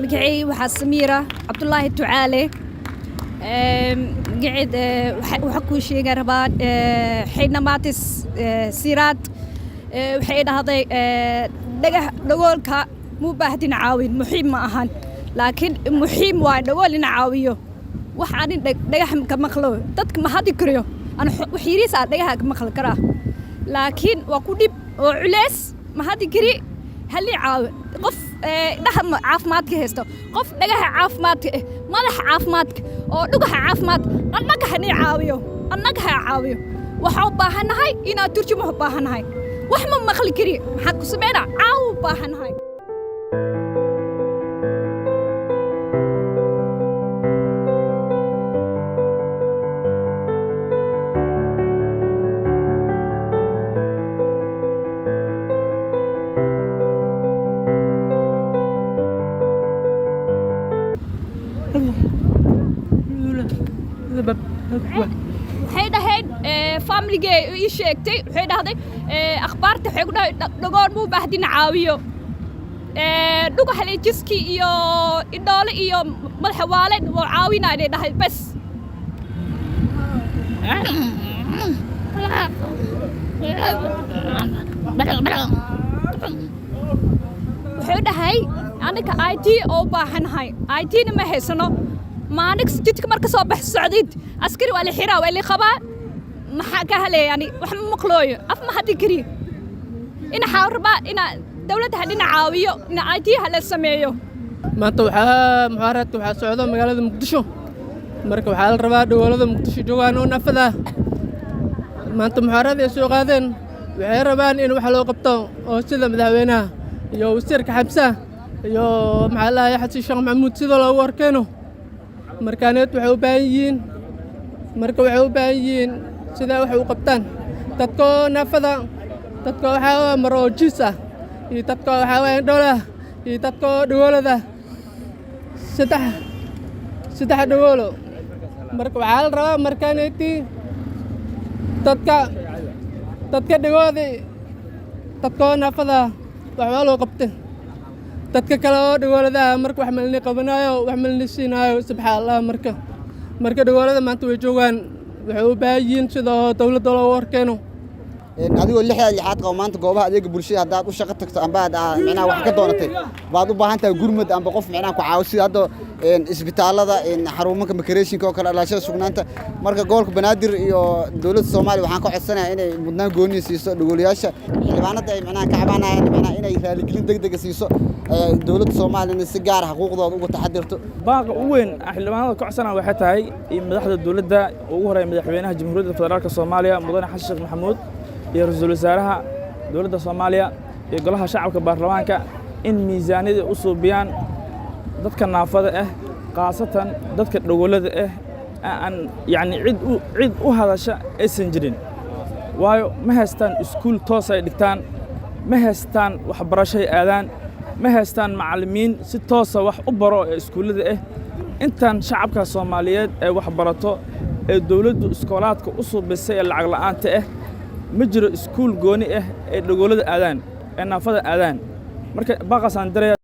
مقعي وحا سميرة عبد الله التعالي قعد وحكو شيء قربان حين ماتس سيرات وحين هذا دقولك مو باهدين عاوين محيم ما أهان لكن محيم واحد دقول نعاويه وحنا دقح كمخلو تدك ما حد يكريه أنا وحيري صار دقح كمخل كراه لكن وكودي وعلاس ما حد يكري هل يعاون قف دهم عافماتك هستو قف دقح عافماتك ما له عافماتك أو دقح عافمات أنك هني عاويه أنك عاويه وحبها هاي إنا ترجم حبها هاي وحنا مخل كري حق سبعنا عاو باهن هاي هيدا فاملي جاي يشيكتي هيدا هذا أخبارته حقنا دقون مو بهدين عاويو دوغا حلي جسكي إيو إدولة إيو ملحوالد وعاوينا هيدا بس هيدا هاي أنا كأيتي أو باهن هاي أيتي نما هسنو ما نكس جدك مركز صباح السعوديد عسكري ولا حرا ولا خبا ما حكاها يعني وحنا مقلوي أف ما حد يكري إن حاربة إن دولة هدينا عاوية إن أيتي هلا سميو ما توحى محارات توحى السعودية مقالة مقدشو مركب حال ربا دولة مقدشو جوانو نفذها ما أنت محارات يسوق هذين وحي ربان إنه حلو قبطو أو سيدا مدهوينها يو سيرك حبسة يو محلها يحسي الشيخ محمود سيدا لو وركينو markaaneed waxay u baahan yihiin marka waxay u baahan yihiin sida wax u qabtaan dadka naafada dadka waxa maro jis ah iyo dadka waxa weyn dhola iyo dadka dhoolada saddex dhoolo marka waxa la rabaa markaaneeti dadka dhigooda dadka naafada wax loo qabtay dadka kale oo dhoolada marka wax malni qabanayo wax malni siinayo subxaanallah marka dhoolada maanta way joogan waxay u baahan yihiin sida dawladda loo warkeeno adigoo lixaad qabo maanta goobaha adeega bulshada hadaad u shaqo tagto amba aad macnaha wax ka doonatay baad u baahan tahay gurmad amba qof macnaha ku caawiyo sida hadda isbitaalada xarumaha makareeshinka oo kale alaashada sugnaanta marka gobolka Banaadir iyo dawladda Soomaaliya waxaan ka codsanayaa inay mudnaan gooni siiso dhogoolayaasha xildhibaanada ay macnaha ka cabanayaan macnaha inay raaligelin degdeg ah siiso dawladda Soomaaliya si gaar ah xuquuqdooda uga taxadirto baaqa u weyn xildhibaanada ka codsanaya waxay tahay in madaxda dawladda ugu horeeyay madaxweynaha Jamhuuriyadda Federaalka Soomaaliya mudane Xasan Sheekh Maxamuud iyo ra'iisul wasaaraha dawladda Soomaaliya iyo golaha shacabka baarlamaanka in miisaaniyada u suubiyaan dadka naafada ah qaasatan dadka dhogoolada ah aan yani cid u hadasha aysan jirin waayo ma haystaan iskuul toos ay dhigtaan ma haystaan waxbarasho ay aadaan ma haystaan macallimiin si toos ah wax u baro iskuulada ah intaan shacabka Soomaaliyeed ay wax barato ee dawladdu iskoolaadka u suubisay lacag la'aanta ah ma jiro iskuul gooni ah ee dhogoolada aadaan ee naafada aadaan marka baaqasan dareer